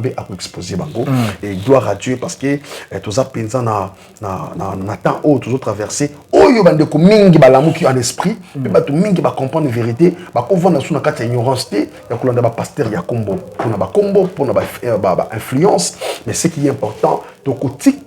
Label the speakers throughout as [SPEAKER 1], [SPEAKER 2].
[SPEAKER 1] Nzambe a exposé bango et gloire à Dieu parce que tous a pensa na temps où tous traversé oyo bande ko mingi balamuki en esprit mais ba to mingi ba comprendre vérité ba ko vona sous na kati ignorance te ya kolanda ba pasteur ya kombo pour na ba kombo pour na ba influence mais ce qui est important donc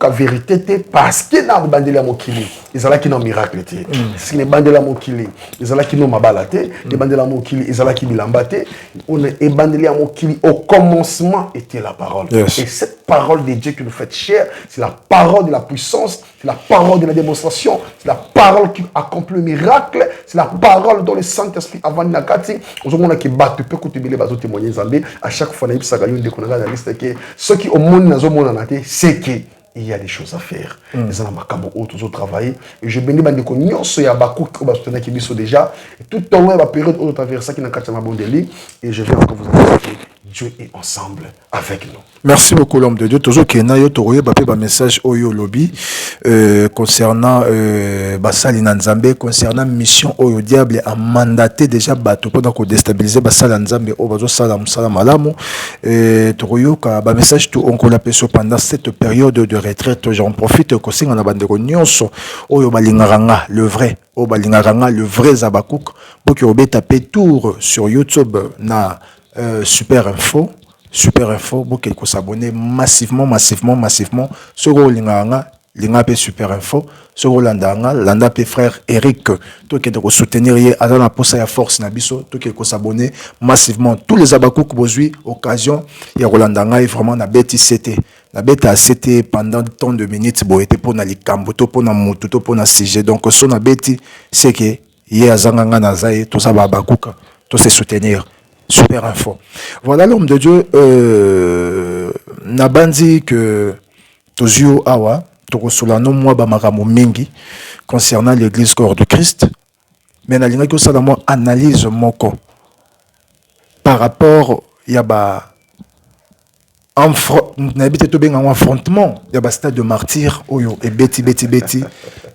[SPEAKER 1] la vérité te parce que na bandela mokili ezala ki na miracle te ce qui ne bandela mokili ezala ki no mabala te de bandela mokili ezala ki bilamba te on est bandela mokili au commencement était la parole et cette parole de Dieu que nous fait chair c'est la parole de la puissance c'est la parole de la démonstration c'est la parole qui accomplit le miracle c'est la parole dont le Saint-Esprit avant nakati ozomona ki batu pe kutibele bazo témoigner Nzambe à chaque fois na ibisa ga yonde konaga na liste que ceux qui au monde nazomona na te c'est que il y a des choses à faire. Les gens ont toujours travaillé. Et je bénis les gens qui ont déjà. Tout le temps, la période où on traverse ça qui n'a qu'à et je vais encore vous dire Dieu est ensemble avec nous.
[SPEAKER 2] Merci beaucoup l'homme de Dieu. Toujours qu'il y a un message au lobby concernant Basali Nzambe, concernant mission au diable a mandaté déjà bateau pendant qu'on déstabiliser Basali Nzambe au bateau salam alamu. Toroyo ka ba message tout on l'appelle pendant cette période de retraite. J'en profite que si on a bande nyonso au balingaranga le vrai au balingaranga le vrai Zabakouk pour que vous tapez tour sur YouTube na Super Info, vous pouvez s'abonner massivement. Sur l'ingapé Super Info, sur l'anda frère Eric, tout qui est soutenir à la poste à force nabiso, tout qui est s'abonner massivement. Tous les abakouk besoin occasion, il y a Rolandanga et vraiment na bêti c'était. La bête a c'était pendant tant de minutes, bon était pour na likamboto, pour na motuto, pour na sujet. Donc son na bêti c'est que il y a zanganga nazae, tout ça abakouk, tout se soutenir. Super Info. Voilà l'homme de Dieu. Nabandi que Tozio Awa, Tokosolano moi Bamaramo Mingi concernant l'église corps de Christ. Mais na que ça dans moi analyse moko par rapport yaba n'habite to benga affrontement yaba stade de martyr oyo et beti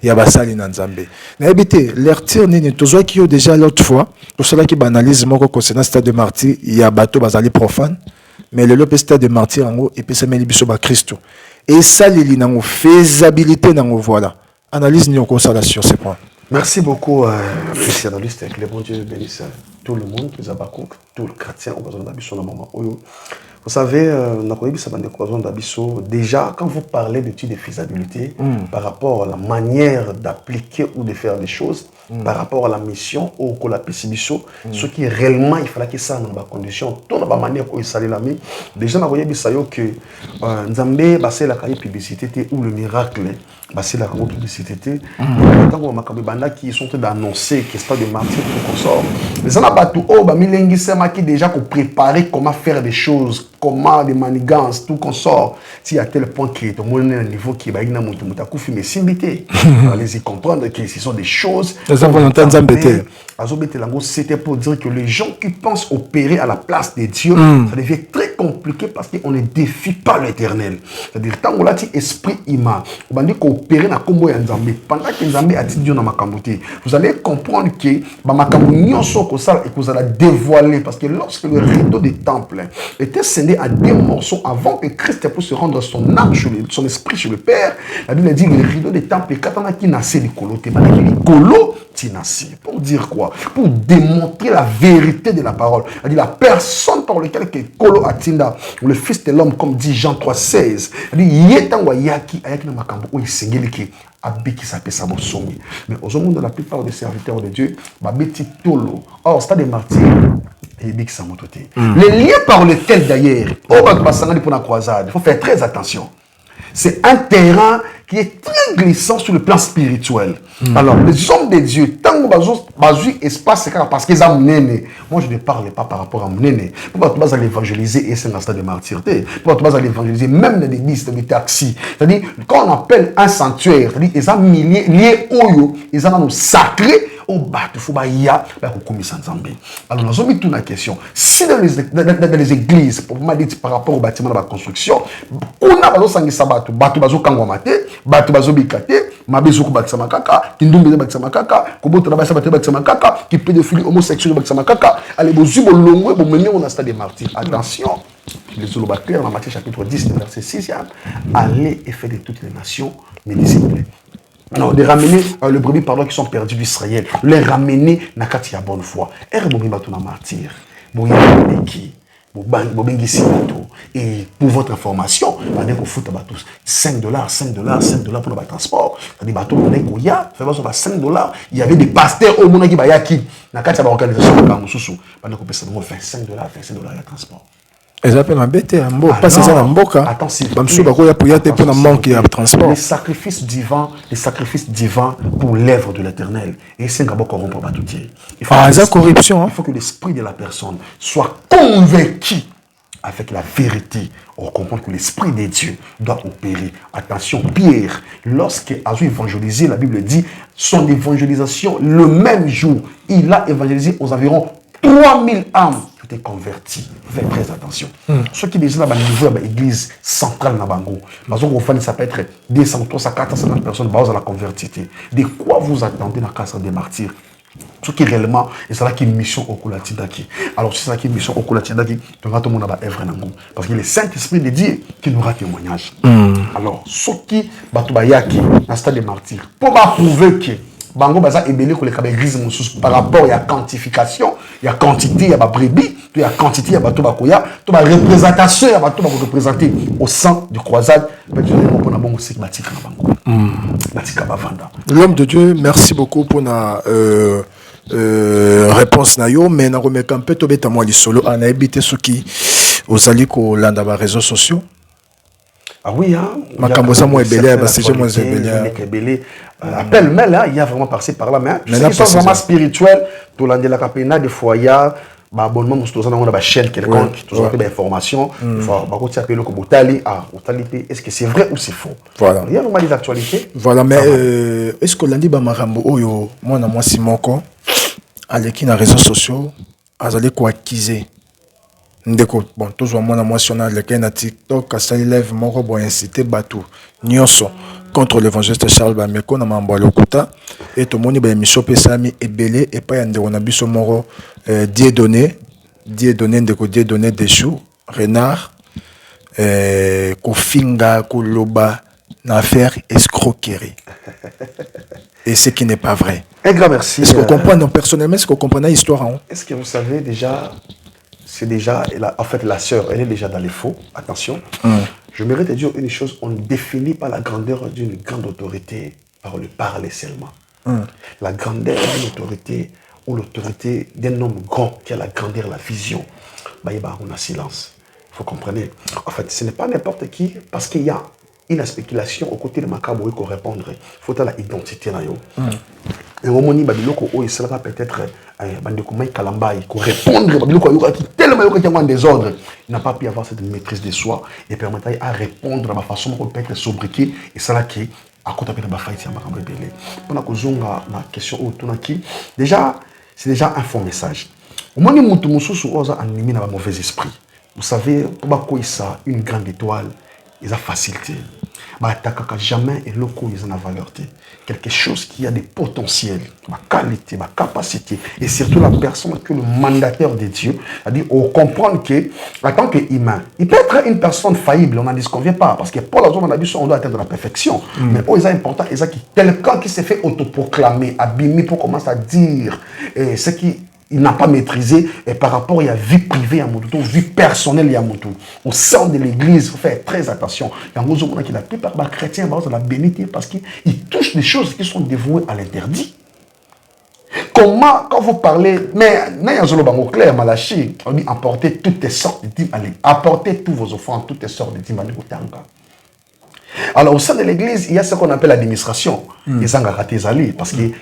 [SPEAKER 2] yaba sali na Nzambe n'habite l'ertir nini tozo ki yo déjà l'autre fois pour cela qui banalise moko concernant stade de martyr yaba to bazali profane mais le stade de martyr en et puis ça meni biso ba Christo et ça li nango faisabilité nango voilà analyse ni on ça sur ces points.
[SPEAKER 1] Merci beaucoup spécialiste que le bon Dieu bénisse tout le monde les abakouk tout le chrétien au besoin d'habitation dans moment oyo. Vous savez, déjà, quand vous parlez d'études de faisabilité, par rapport à la manière d'appliquer ou de faire les choses, par rapport à la mission ou à la pessimisation, ce qui réellement, il fallait que ça dans la condition, dans la manière où il s'allait la mis. Déjà, on a vu que Nzambe, c'est la publicité ou le miracle, c'est la publicité. Quand on a qui sont d'annoncer qu'il n'y a pas de martyrs pour qu'on sort. Mais ça n'a pas tout. Qui déjà pour préparer comment faire des choses. Comment des manigances, tout qu'on sort. Si à tel point que tout le monde est à un niveau qui est à mais s'imiter. Allez-y comprendre que ce sont des choses. C'était pour dire que les gens qui pensent opérer à la place de Dieu, ça devient très compliqué parce qu'on ne défie pas l'éternel. C'est-à-dire, tant qu'on a dit esprit humain, on dit qu'opérer dans combo et Nzambe, pendant que Nzambe a dit Dieu dans ma camboté, vous allez comprendre que ma camboté, et que vous allez dévoiler parce que lorsque le rideau des temples était scindé à des morceaux avant que Christ puisse se rendre son âme, son esprit chez le Père, la Bible dit que le rideau des temples, quand on a qui nassé les colos, pour dire quoi? Pour démontrer la vérité de la parole. C'est-à-dire la personne par laquelle Kolo Atinda, le Fils de l'homme, comme dit Jean 3,16, il dit Yetangwa Yaki, Ayaki na Makambo, où il s'engage Abiki s'appelle ça Somi. Mais au monde, la plupart des serviteurs de Dieu, Babeti Tolo, or, stade des martyrs, et Biki Samototé. Les liens par lesquels d'ailleurs, au Bakbasanga pour la croisade, il faut faire très attention. C'est un terrain qui est très glissant sur le plan spirituel. Alors, les hommes de Dieu, tant que vous espace, c'est parce qu'ils ont mené. Moi, je ne parle pas par rapport à mené. Pourquoi tu vas aller évangéliser et c'est un stade de martyreté? Pourquoi tu vas aller évangéliser même dans des listes de taxis? C'est-à-dire, quand on appelle un sanctuaire, c'est-à-dire, ils ont lié au ils ont sacré. Au bas, il faut ya alors, nous avons mis toute la question. Si dans les églises, pour moi, par rapport au bâtiment de la construction, on a besoin de sabato, bato bazo kangwamate, bato bazo bikate, mabezo kubakisama kaka, kindumbe bakisama kaka, koboto na basa bakisama kaka, qui pédophilie homosexuelle bakisama kaka, allez bozu bolongwe bo mener on a stade de martyrs. Attention. Les holobactères, dans Matthieu chapitre 10, verset 6, allez et faites de toutes les nations mes disciples. Non, de ramener le brebis pardon qui sont perdus d'Israël, les ramener dans la bonne foi. Et remonter na martyr. Et pour votre information, on fout à tous $5, $5 pour le transport. C'est-à-dire bateau on est koya, fait pas $5. Il y avait des pasteurs au monde qui bayaki. Na kati ba organisation de Kamususu, pendant qu'on peut se faire $5, $5 le transport.
[SPEAKER 2] Ils appellent un bête, un beau, pas c'est ça un beau cas.
[SPEAKER 1] Attention,
[SPEAKER 2] pour un manque de transport.
[SPEAKER 1] Les sacrifices divins pour l'œuvre de l'Éternel. Et c'est d'abord corrompre tout Dieu.
[SPEAKER 2] Corruption.
[SPEAKER 1] Il faut que l'esprit de la personne soit convaincu avec la vérité. On comprend que l'esprit de Dieu doit opérer. Attention, Pierre, lorsqu'il a évangélisé, la Bible dit, son évangélisation, le même jour, il a évangélisé aux environs 3000 âmes qui étaient converties. Faites très attention. Ceux qui déjà dans l'église centrale dans Bango, ça peut être 200, 300, 400 personnes qui sont converties. De quoi vous attendez dans la casa des martyrs? Ce qui réellement, et c'est là qui est une mission au Koulatidaki. Alors, si c'est là qui est une mission au Koulatidaki, tout le monde va œuvre dans nous. Parce que le Saint-Esprit de Dieu qui nous rend témoignage. Alors, ceux qui, Batubayaki, dans le stade des martyrs, pour prouver que Bango Baza est belé que l'église par rapport à la quantification, il y a quantité, il y a brebis, il y a quantité, il y a Batubakoya, il y a représentation, il y a Batubakoya représenté au sein du croisade.
[SPEAKER 2] L'homme de Dieu, merci beaucoup pour la réponse nayo, mais na remettre un peu to beta moi li solo en habité ce qui aux alliés ko landa ba réseaux sociaux.
[SPEAKER 1] Ah oui, hein.
[SPEAKER 2] Makambosa moi belé, bah c'est moi belé.
[SPEAKER 1] Appel mail, il y a vraiment passé par là, mais ils sont vraiment spirituels. Tout l'année la capena des fois il y a abonnement nous tous on a chaîne quelconque, tous on a des informations. Il faut beaucoup appeler le Kobutali, est-ce que c'est vrai ou c'est faux?
[SPEAKER 2] Voilà.
[SPEAKER 1] Il y a vraiment des actualités.
[SPEAKER 2] Voilà, mais est-ce que lundi ba marambo oyo moi na moi Simoko aleki na réseaux sociaux azali ko accuser ndeko bon toujours moi na moi sur na TikTok asali live moko bo inciter batu nyonso contre l'évangéliste Charles Bameko na mambo lokuta et to moni ba émission pesami ebele et pas yande on a biso moko Dieudonné ndeko Dieudonné Deschou Renard kofinga koloba na affaire escroquerie. Et ce qui n'est pas vrai.
[SPEAKER 1] Un grand merci.
[SPEAKER 2] Est-ce qu'on comprend non, personnellement, est-ce qu'on comprend l'histoire hein?
[SPEAKER 1] Est-ce que vous savez déjà, c'est déjà, en fait la sœur, elle est déjà dans les faux, attention. Je mérite de dire une chose, on ne définit pas la grandeur d'une grande autorité par le parler seulement. La grandeur d'une autorité ou l'autorité d'un homme grand qui a la grandeur, la vision, bah, on a silence. Il faut comprendre. En fait, ce n'est pas n'importe qui, parce qu'il y a une spéculation au côté de Makabo pour répondre. Il faut avoir l'identité. Et au moment où il sera peut-être répondre, tellement en désordre, il n'a pas pu avoir cette maîtrise de soi et permettre à répondre de la façon dont on peut être sobriqué. Et c'est là qui à côté de la faillite. Pour la question déjà, c'est déjà un faux message. Au moment où on a animé un mauvais esprit, vous savez, pour ça une grande étoile, ils ont facilité. Jamais et locaux ils ont valeur. Quelque chose qui a des potentiels, ma qualité, ma capacité, et surtout la personne que le mandataire de Dieu, c'est-à-dire on comprend que, en tant qu'humain, il peut être une personne faillible, on n'en disconvient pas, parce que pour la zone on doit atteindre la perfection. Mais c'est important, c'est quelqu'un qui s'est fait autoproclamer, abîmé pour commencer à dire ce qui il n'a pas maîtrisé et par rapport à la vie privée à Moutou, vie personnelle à Moutou. Au sein de l'église, il faut faire très attention. Il y a la plupart des chrétiens dans la bénédiction parce qu'ils touchent des choses qui sont dévouées à l'interdit. Comment, quand vous parlez, mais non, clair, Malachi, on dit apportez toutes tes sortes de dîmes, allez, apportez tous vos offrandes, toutes tes sortes de dîmes, allez, alors, au sein de l'église, il y a ce qu'on appelle l'administration. Ils ont raté les alliés. Parce qu'il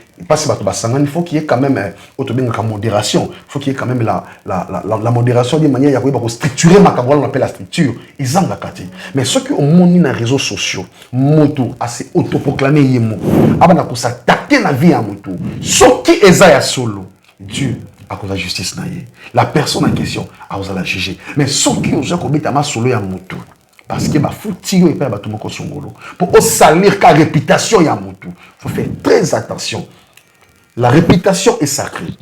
[SPEAKER 1] faut qu'il y ait quand même la modération. Il faut qu'il y ait quand même la modération d'une manière à structurer ma on appelle la structure. Ils ont raté. Mais ceux qui ont monté dans les réseaux sociaux, moto, assez autoproclamé, pour s'attaquer dans la vie à moto, ceux qui sont solo, Dieu, à cause de la justice, la personne en question, à cause de la juger. Mais ceux qui ont commis un solo à moto, parce que ma foutu et pas tout mon songolo pour salir la réputation ya mutu. Faut faire très attention. La réputation est sacrée.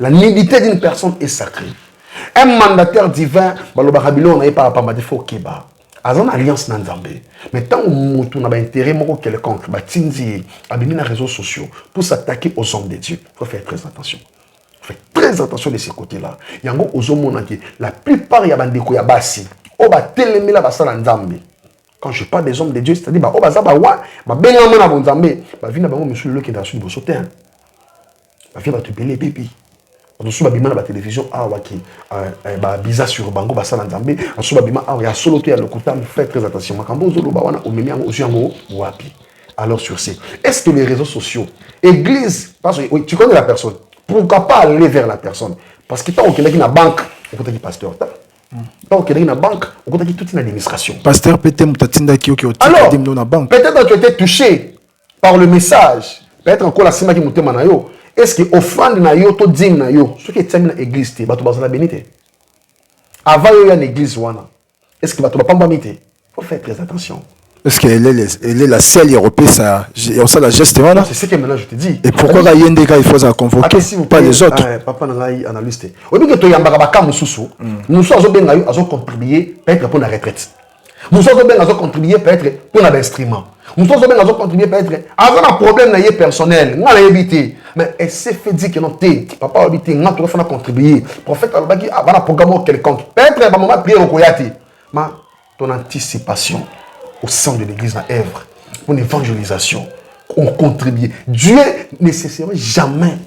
[SPEAKER 1] La nudité d'une personne est sacrée. Un mandataire divin, on n'a pas de faux Keba. Azan alliance dans Nzambé. Mais tant que on a intérêt quelconque, Tinzi, abîmer les réseaux sociaux pour s'attaquer aux hommes de Dieu, il faut faire très attention. Faites très attention de ces côtés-là. Il y a aux hommes qui la plupart il y a des gens qui ont télémé la basa Nzambé. Quand je parle des hommes de Dieu, c'est-à-dire bah baza bah wa bah bengaman na Nzambé, bah vina bah monsieur le qui est dans une bosote. Bah vient bah te payer bébé. On se bat la télévision ah waki bah bizarre sur bango bah ça Nzambé, on se bat ah il y a solo tu as le côté faites très attention. Makambo zolo bah wana au memi au yango wapi. Alors sur ces, est-ce que les réseaux sociaux, église, parce que oui, tu connais la personne. Pourquoi pas aller vers la personne? Parce que tant qu'il y a une banque, on peut dire pasteur. Tant qu'il y a une banque, on peut dire toute une administration.
[SPEAKER 2] Pasteur, peut-être
[SPEAKER 1] alors, peut-être que tu étais touché par le message. Peut-être encore la semaine qui m'a dit, est-ce que offrande na yo to dîme na yo, ce qui est terminé l'église, tu vas te la bénité. Avant il y a une église wana. Est-ce que tu vas pas m'amiter? Faut faire très attention.
[SPEAKER 2] Est-ce qu'elle est la seule européenne, ça la geste là?
[SPEAKER 1] C'est ce que maintenant je te dis.
[SPEAKER 2] Et pourquoi la Yendeka il faut la convoquer, pas les autres?
[SPEAKER 1] Papa n'a pas analysé. Au lieu que tu y ambaka mususu, nous sommes bien à contribuer peut-être pour la retraite. Nous sommes bien à contribuer peut-être pour l'instrument. Nous sommes bien à contribuer peut-être à un problème personnel, n'a évité. Mais elle s'est fait dire que non, papa a habité, n'a pas contribuer. Prophète a dit avant un programme quelconque. Peut-être à un moment prier au Koyati. Mais ton anticipation au sein de l'église à Èvre, pour l'évangélisation, on contribue. Dieu ne cessera jamais.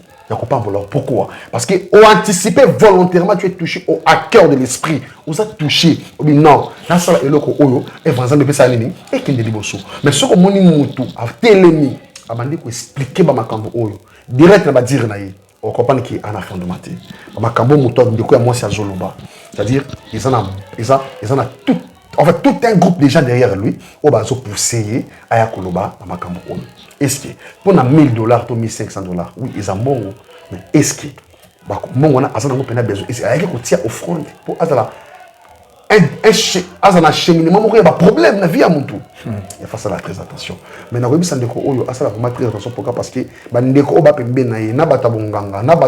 [SPEAKER 1] Pourquoi? Parce qu'on anticipé volontairement, tu es touché au cœur de l'esprit. On a touché. On dit non, là, ça est le coup, et vous avez ça et qu'il est beau. Mais ce que mon imoutou a télémi, a demandé pour expliquer ma cambo oyo. Direct, on va dire naïe. On comprend qu'il y a un affaire de maté. Ma cambo mouton, de quoi moi c'est à Zoloba. C'est-à-dire, ils en ont tout. En fait, tout un groupe de gens derrière lui, on va se pousser à Yakoloba, à Makambo. Est-ce que, pour $1,000 ou $1,500, oui, ils ont bon, mais est-ce que, on a besoin de tirer offrande pour un cheminement, il y a un problème dans la vie à mon tour. Il faut faire très attention. Mais dans le cas où il faut faire très attention parce que les gens qui ont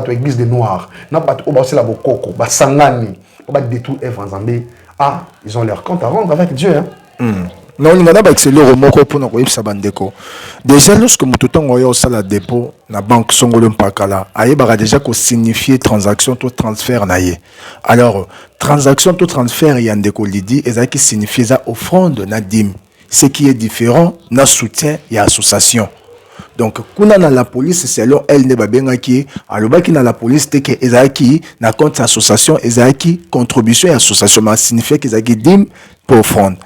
[SPEAKER 1] l'église de Noir, les gens qui ont la Sangani, ils détruire Nzambé. Ah, ils ont leur compte à rendre avec Dieu.
[SPEAKER 2] Non, il y a un moko pour nous sabandeko. Déjà, lorsque nous avons fait le dépôt dans la banque Songolo Mpakala, il y a déjà signifié transaction tout transfert. Alors, transaction tout transfert, il y a un déco lidi, et ça qui signifie ça offrande na dim. Ce qui est différent, na soutien et association. Donc, quand on a la police, c'est selon elle ne va bien qui, alors qui dans la police, c'est que ezaki na compte association, ezaki contribution et association, mais signifie que ezaki dim pour offrande.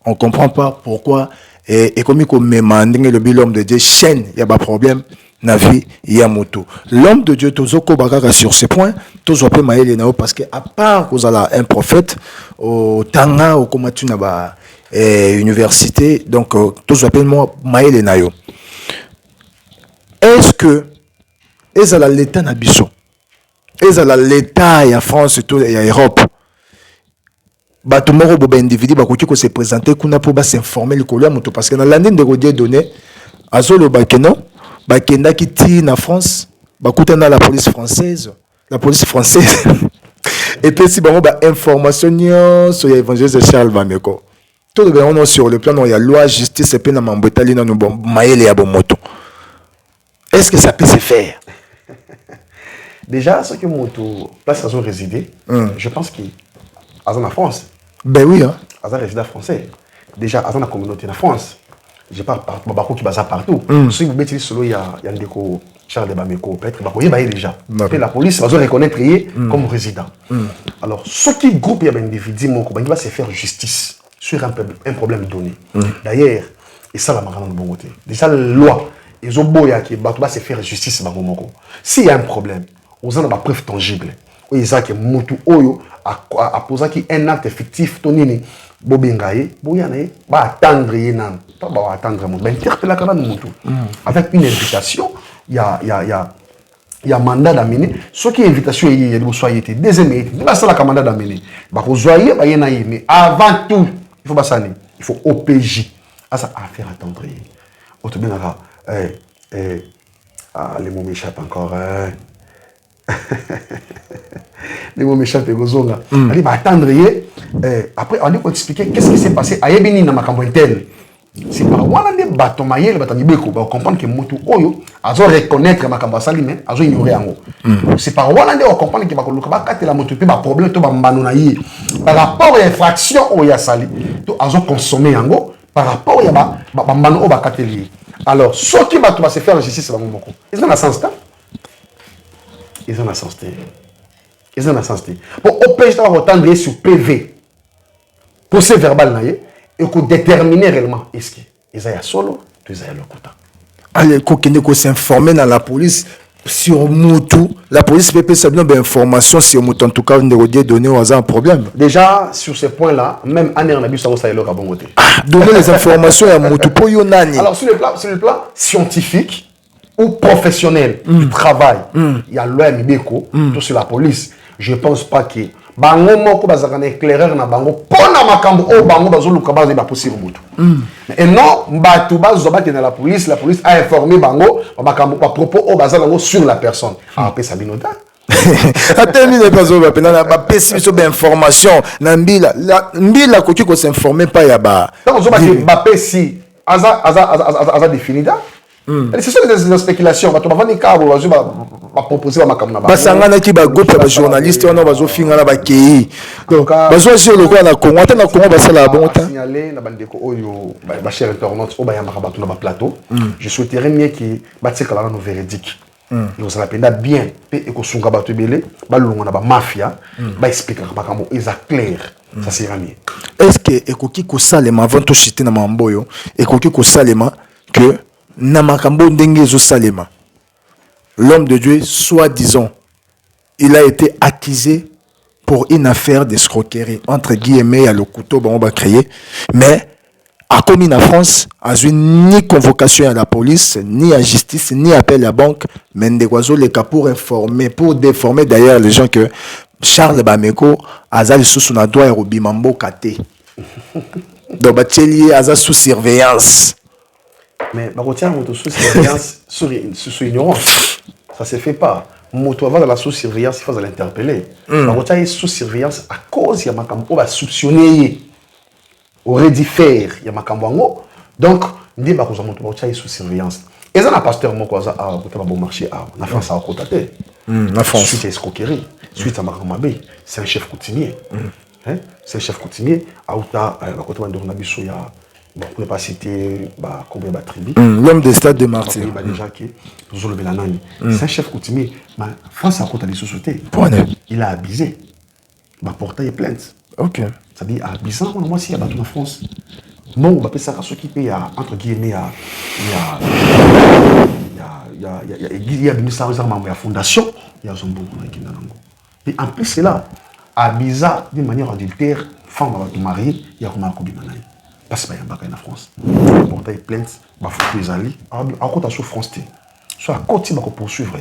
[SPEAKER 2] On ne comprend pas pourquoi et comme il me le l'homme de Dieu chaîne, il y a pas de problème. Navi Yamoto. L'homme de Dieu, Tozoko Bagara sur ce point, Tozope Maël Nao, parce que à part que vous avez un prophète, au Tanga, au Komatunaba, université, donc Tozope Maël Nao. Est-ce que, est-ce que l'État n'abisso? Est-ce que l'État et la France et tout, et l'Europe? Batumoro boba individu bakoki ko se présenter kuna pour s'informer le colonia moto parce que dans l'année de rodier donné azolo bakeno bakenda kiti na France bakuta na la police française et puis si bango ba information sur l'évangile de Charles Bameko tout le monde sur le plan il y a loi justice et puis na mambetali na no maele ya moto. Est-ce que ça peut se faire?
[SPEAKER 1] Déjà ce que moto place à résider, je pense qu'il en France.
[SPEAKER 2] Ben oui, hein.
[SPEAKER 1] À un résident français. Déjà, à la communauté en France. Je parle partout, qui basa partout. Si vous mettez solo, il y a un déco, Charles de Bameko, peut-être, il y a déjà. Et la police va reconnaître comme résident. Alors, ce qui groupe, il y a un individu, il va se faire justice sur un problème donné. D'ailleurs, et ça, la marque de bon côté. Déjà, la loi, ils ont beau qui va se faire justice. S'il y a un problème, on a des preuves tangibles. Oui, ça qui mutu oyo a posé un acte fictif tonini bobengaye boyane va attendre yenan pas va attendre mon ben interpeller quand même mutu avec une invitation il y a mandat d'amener ce qui invitation il y a soyez deuxième il va ça la mandat d'amener ba ko zoyer ba yena mais avant tout il faut pas ça il faut OPJ à ça à faire attendre auto bien les mots m'échappent encore Les mots méchants de Gozonga. Il va attendre. Après, on va expliquer qu'est-ce qui s'est passé. À Yébini, dans ma campagne telle. C'est par là que bateau maillé le bateau Nibeko va comprendre que Motu Oyo a reconnaître ma campagne saline, a ignorer en haut. C'est par là que on comprend que va quand la moto pas problème tout va mbanonaï par rapport à l'infraction au ya sali tout a consommé en haut par rapport à ba mbano au ba kateli. Alors ce qui va se faire en justice c'est ba moko. Ils ont un sens ta. Ils ont un sens ta. Ils ont un sens ta. Pour OPJ va retendre sur PV. Procès verbal naïe. Et qu'on détermine réellement est-ce qu'ils aient solo, ils aient le quota.
[SPEAKER 2] Allez, qu'on s'informer dans la police sur Moutou. La police peut savoir des informations sur Moutou. En tout cas, on a donné aux un problème.
[SPEAKER 1] Déjà, sur ce point-là, même Anne on a vu ça au Sahel à bon côté.
[SPEAKER 2] Donner les informations à Moutou pour Yonani.
[SPEAKER 1] Alors, sur le plan scientifique ou professionnel du travail, il y a l'OM Beko, tout sur la police. Je ne pense pas que bango moko bazaka na éclaireur na bango pona makambo o bango bazoluka bazo ba possible mutu et non batu bazoba que dans la police a informé bango makambo pa propos o bazala sur la personne après ça binota
[SPEAKER 2] attends les personnes ba pena ba pesi so ba information na mbila koki ko s'informer pas ya ba
[SPEAKER 1] donc zoba que ba pesi aza défini da c'est ça des spéculations quand on va venir cabo va proposer ma caméra
[SPEAKER 2] basangana ki ba groupe ba journaliste on va zo finga ba kei donc bazo sur le quoi na Congo ta na Congo ba sala bon temps
[SPEAKER 1] signaler na bandeko oyo ba cher internaute o ba ya makabatu na ba plateau je souhaiterais mieux que ba tseka la no véridique nous ça penda bien pe e ko sunga ba tebele ba longa na ba mafia ba expliquer ba kambo eza clair ça sera mieux
[SPEAKER 2] est-ce que ekoki ko salema avant to chiter na mamboyo ekoki ko salema que na makambo ndenge zo salema l'homme de Dieu, soi-disant, il a été accusé pour une affaire d'escroquerie. Entre guillemets, il y a le couteau, on va créer. Mais, à comme en France, a eu ni convocation à la police, ni à justice, ni appel à la banque. Mais des oiseaux, les cas pour informer, pour déformer d'ailleurs les gens que Charles Bameko a sous son droit et Robimambo Kate. Donc, Bachelier a sous surveillance.
[SPEAKER 1] Mais, sous surveillance, sous ignorance. Ça ne se fait pas. Moto avant de la sous-surveillance, il faut l'interpeller. La est sous-surveillance à cause il y a makambo va soupçonner aurait dû faire il y a makambo donc ndi ba koza moto ba sous-surveillance. Et ça na pasteur moko za a côté ba bon marché a na France a côté.
[SPEAKER 2] Na France
[SPEAKER 1] suite à escroquerie, suite à makambo c'est un chef coutumier. Hein? C'est un chef coutumier a uta ba côté ba ndona biso ya bon, on ne peut pas citer combien de tribus.
[SPEAKER 2] L'homme des stades de Martyrs.
[SPEAKER 1] C'est un chef coutumier. France a côté des sociétés. Il a abusé. Il a porté plainte.
[SPEAKER 2] Ok.
[SPEAKER 1] Ça dit abusé. Moi, si il y a en France. Bon, on va appeler ça à ceux qui payent, entre guillemets, il y a une fondation. Il y a un bon. Et en plus, c'est là. Abusé d'une manière adultère. Femme va marier. Il y a un couple de manai. Parce qu'il y a en France. Porter plainte, il faut les alliés. À côté de la France, soit à côté de poursuivre.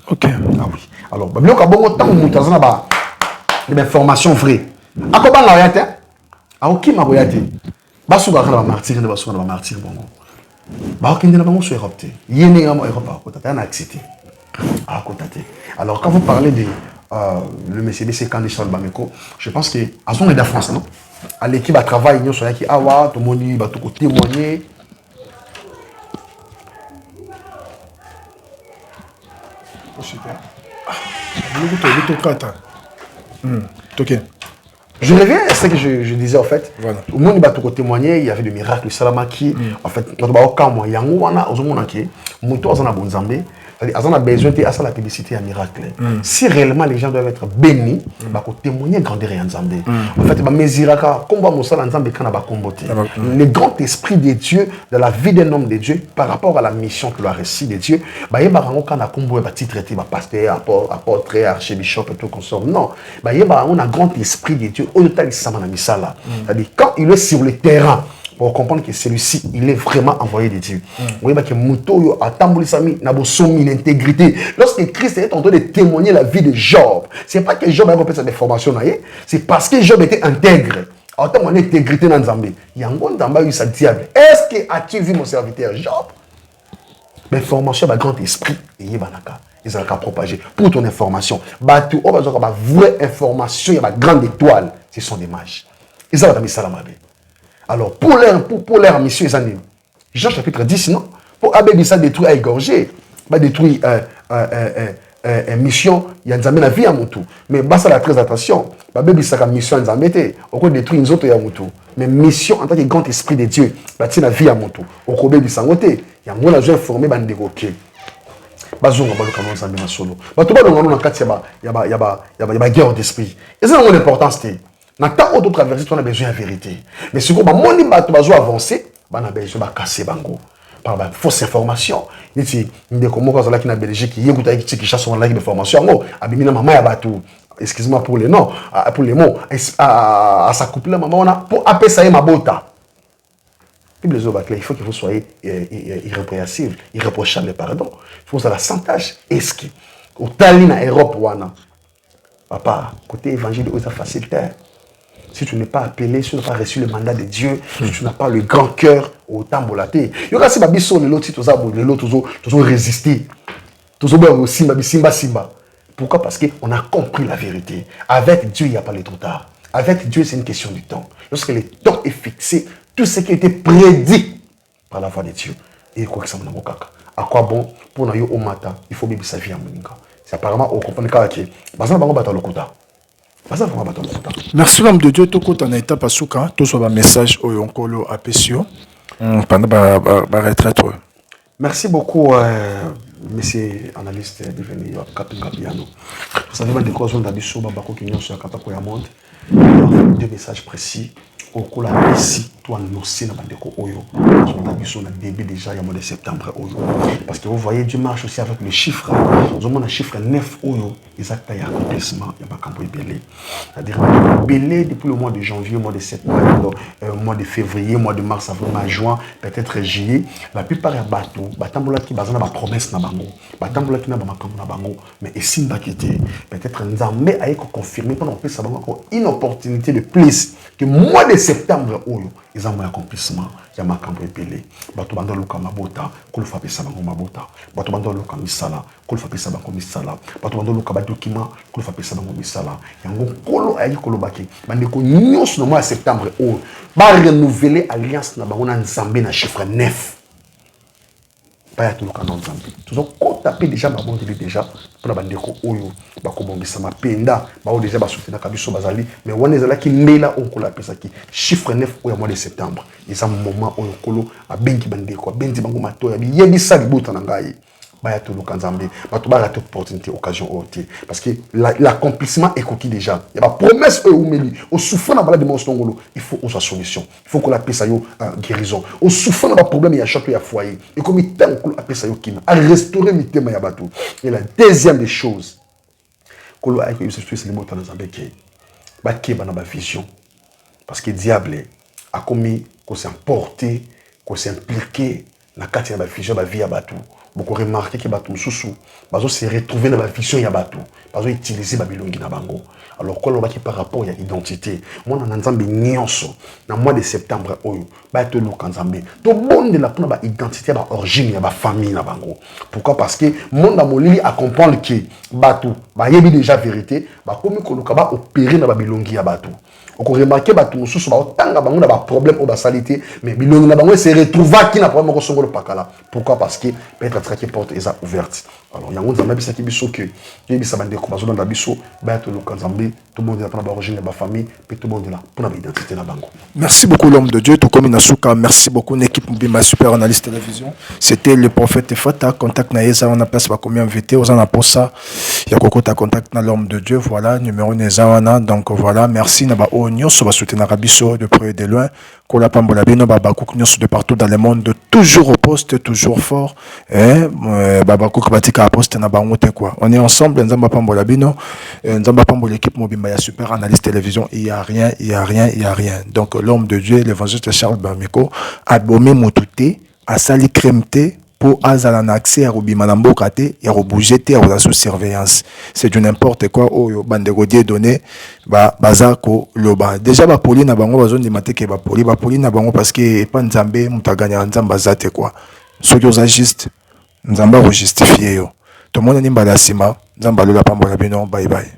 [SPEAKER 2] Ok.
[SPEAKER 1] Ah oui. Alors, il y a beaucoup de temps où des informations vraies. À quoi on a été? À qui m'a regardé? Basu va faire martyr, basu va martyr bon. Bah aucun de la banque sur Europe. Il y a une Europe à côté. On a accepté. À côté. Alors quand vous parlez de le Mercedes Candy Charles Bameko, je pense que à son de France, non? À l'équipe à travail, nous sommes qui awa, tout le monde va tout témoigner.
[SPEAKER 2] Super.
[SPEAKER 1] Je reviens à ce que je disais en fait.
[SPEAKER 2] Voilà.
[SPEAKER 1] Au monde va tout témoigner, il y avait des miracles, Salama qui, en fait, quand on va au camp, il y a un moment qui, Mouto a besoin on a besoin de la publicité à miracle. Si réellement les gens doivent être bénis, ils vont témoigner grandeur et Nzambé. En fait, le grand esprit de Dieu dans la vie d'un homme de Dieu par rapport à la mission que lui a reçue de Dieu, il y a un titre pasteur, apôtre, archbishop et tout consort. Non, il y a un grand esprit de Dieu. C'est-à-dire quand il est sur le terrain, pour comprendre que celui-ci, il est vraiment envoyé de Dieu. Vous voyez que Mouto a tamboulissami, n'a pas soumis l'intégrité. Lorsque Christ est en train de témoigner la vie de Job, c'est pas que Job a fait cette formation, c'est parce que Job était intègre. En termes d'intégrité dans Zambé, il y a un bon Zambé eu sa diable. Est-ce que as-tu vu mon serviteur Job? Mais formation, grand esprit, et ils ont qu'à propager. Pour ton information, Batu, on va dire la vraie information, il y a la grande étoile, ce sont des mages. Ils ont mis ça la mabe. Alors, pour leur mission, ils ont dit, Jean chapitre 10, non? Pour Abébissa détruire, égorger, détruire mission, il y a une vie à mon tour. Mais ça a très attention. Abébissa la mission, ils ont mis, on peut détruire une autre à mon tour. Mais mission en tant que grand esprit de Dieu, il y a vie à mon tour. On peut Abébissa il y a un besoin formé, il y a des roquets. Bazonga baluka no nzambe na solo bato balonga no na kati ya guerre d'esprit et ça a une importance té na temps auto traverser on a besoin de vérité mais si on ba moni bato bazo avancer ba na besoin ba casser bango par ba fausse information niti ndeko moko azala ki na Belgique yekuta ki tiki chasse on la information ngo abimina mama ya bato excuse-moi pour les noms pour les mots à s'accoupler maman on a pour appeler ça mabota. Il faut que vous soyez irrépréhensible, irréprochable, pardon. Il faut que vous ayez la santage. Est-ce que, au Talina, Europe, papa, côté évangile, c'est facile. Si tu n'es pas appelé, si tu n'as pas reçu le mandat de Dieu, si tu n'as pas le grand cœur, autant bolaté. Il y aura si babiso, les autres, toujours résister. Toujours simba. Pourquoi? Parce qu'on a compris la vérité. Avec Dieu, il n'y a pas le trop tard. Avec Dieu, c'est une question du temps. Lorsque le temps est fixé, tout ce qui a été prédit par la voix de Dieu. Et quoi que ça me kaka. À quoi bon pour nous au matin, il faut vivre sa vie à Moninga. C'est apparemment au comprendre que
[SPEAKER 2] merci l'homme de Dieu, tout compte en état pas souka, tout soit un message au yonkolo apesio pendant la retraite.
[SPEAKER 1] Merci beaucoup, monsieur analyste devenu Kapinga Piano. Vous savez, des causes d'Abisso, Babako Kinyon sur Katako Yamond. Deux messages précis. Au cours de la ici, toi, nous sommes dans Oyo. Nous avons début déjà au mois de septembre. Oyo. Parce que vous voyez, Dieu marche aussi avec le chiffre. Nous avons un chiffre 9 Oyo. Exact, il y a accomplissement. Il y a un belé. C'est-à-dire, belé depuis le mois de janvier, mois de septembre, mois de février, mois de mars, avril, mai, juin, peut-être juillet. La plupart des bateaux, batambola qui basent na ba promesse na bango. Batambola qui na ba makambo na bango. Mais ici, peut-être Nzambe a confirmé pendant que ça va encore une opportunité de plus que mois de septembre, ils ont un accomplissement. Il y a un camp épelé. Bato bando luka mabota, kul fa pesa bango mabota. Bato bando luka misala, kul fa pesa bango misala. Bato bando luka ba document, kul fa pesa bango misala. Yango kolo ayi kolo baki. Bande ko nyos no mois de septembre ba renouveler alliance na bango na Nzambe na chiffre 9. Pas tout le canon Nzambe. Toujours taper déjà ma bonne déjà pour la bande ko oyo ba ko bongisa mapenda ba o déjà ba soutenir na kabiso bazali mais on est là qui ndela on ko la pesa ki chiffre 9 au mois de septembre et ça moment oyo kolo a benki bande ko bendi bango matoya bi yebisa libota na ngai ba ya tout le Nzambe ba to ba rater opportunité occasion oti parce que l'accomplissement est conquis déjà il y a pas promesse ou meli au souffrant na malade de monsongolo il faut on soit solution il faut qu'on la pesa yo guérison au souffrant na problème il y a château il y a foyer et comme il t'a on la pesa yo kina à restaurer mi tema ya bato. Et la deuxième des choses, que l'on a eu ce les mots dans Nzambe qui ba na ba vision parce que diable a commis qu'on s'est emporté, qu'on s'est impliqué dans la carte de la vision de la vie à bateau. Beaucoup remarqué que bateau sous bazo se retrouver dans la vision ya bateau, bazo utiliser babilongi na bango. Alors quand on va qui par rapport à l'identité, moi dans Nzambe nyonso dans mois de septembre oyo ba to lo Nzambe to monde la pour ba identité ba origine ya ba famille na bango. Pourquoi? Parce que monde molili a comprendre que bateau ba yebi déjà vérité ba komi ko luka ba opérer na babilongi ya bateau. On remarque bateau mosusu ba tanga bango na ba problème au ba salité mais bilongi na bango se retrouva qui na problème ko songolo pakala. Pourquoi? Parce que peut-être traquer porte est ouverte. Alors yango Nzambe bisa ki biso que yebisa bande ko bazo na biso ba to lo Nzambe tout le monde est dans la origine de la famille puis tout le monde est là pour l'identité na bango.
[SPEAKER 2] Merci beaucoup l'homme de Dieu tout comme Inasuka, merci beaucoup l'équipe Mbima super analyste télévision. C'était le prophète Fata contact na yesa on a place ba combien invité aux en pour ça. Il y a kokota contact na l'homme de Dieu voilà numéro nezawana donc voilà merci na ba onyo so ba soutenir biso de près et de loin. Kola pambola bino baba kouk de partout dans le monde toujours au poste toujours fort baba kouk batika poste na bango te quoi on est ensemble nzamba pambola bino nzamba pambola l'équipe mobimba ya super analyste télévision il y a rien donc l'homme de Dieu l'évangéliste Charles Bamiko a bomé motuté a sali crèmeté pour azala na accès à Rubi Manamboka te et rebouger te à sous surveillance c'est du n'importe quoi au bande godier donné bazako loba déjà ba poli na bango bazone de maté ke ba poli na bango parce que pas Nzambe mutaganya Nzamba zate quoi ceux qui ont juste Nzamba justifier yo tomonani mbala nsima nzambe alola pambola bino bye bye.